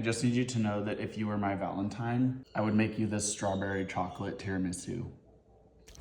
I just need you to know that if you were my Valentine, I would make you this strawberry chocolate tiramisu.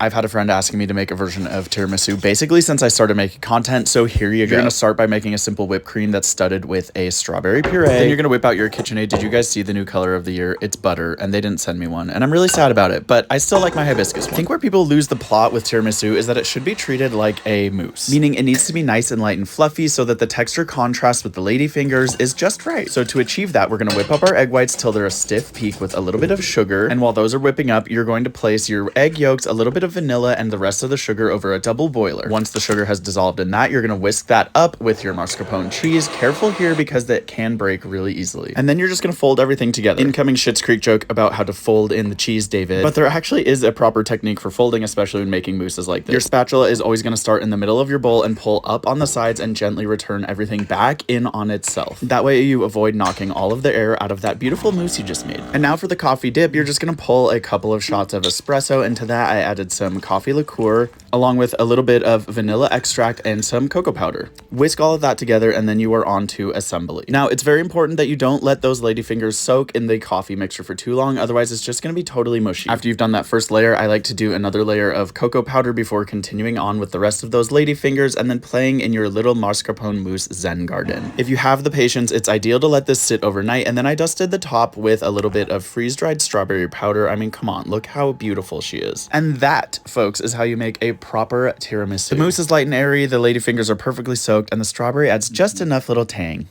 I've had a friend asking me to make a version of tiramisu basically since I started making content, so here you go. You're gonna start by making a simple whipped cream that's studded with a strawberry puree. Then you're gonna whip out your KitchenAid. Did you guys see the new color of the year? It's butter, and they didn't send me one, and I'm really sad about it, but I still like my hibiscus one. I think where people lose the plot with tiramisu is that it should be treated like a mousse, meaning it needs to be nice and light and fluffy so that the texture contrast with the lady fingers is just right. So to achieve that, we're gonna whip up our egg whites till they're a stiff peak with a little bit of sugar, and while those are whipping up, you're going to place your egg yolks, a little bit of vanilla, and the rest of the sugar over a double boiler. Once the sugar has dissolved in that, you're gonna whisk that up with your mascarpone cheese. Careful here because that can break really easily. And then you're just gonna fold everything together. Incoming Schitt's Creek joke about how to fold in the cheese, David. But there actually is a proper technique for folding, especially when making mousses like this. Your spatula is always gonna start in the middle of your bowl and pull up on the sides and gently return everything back in on itself. That way you avoid knocking all of the air out of that beautiful mousse you just made. And now for the coffee dip, you're just gonna pull a couple of shots of espresso. Into that, I added some coffee liqueur along with a little bit of vanilla extract and some cocoa powder. Whisk all of that together and then you are on to assembly. Now, it's very important that you don't let those ladyfingers soak in the coffee mixture for too long, otherwise it's just going to be totally mushy. After you've done that first layer, I like to do another layer of cocoa powder before continuing on with the rest of those ladyfingers and then playing in your little mascarpone mousse zen garden. If you have the patience, it's ideal to let this sit overnight, and then I dusted the top with a little bit of freeze-dried strawberry powder. I mean, come on, look how beautiful she is. And that, folks, is how you make a proper tiramisu. The mousse is light and airy, the ladyfingers are perfectly soaked, and the strawberry adds just enough little tang.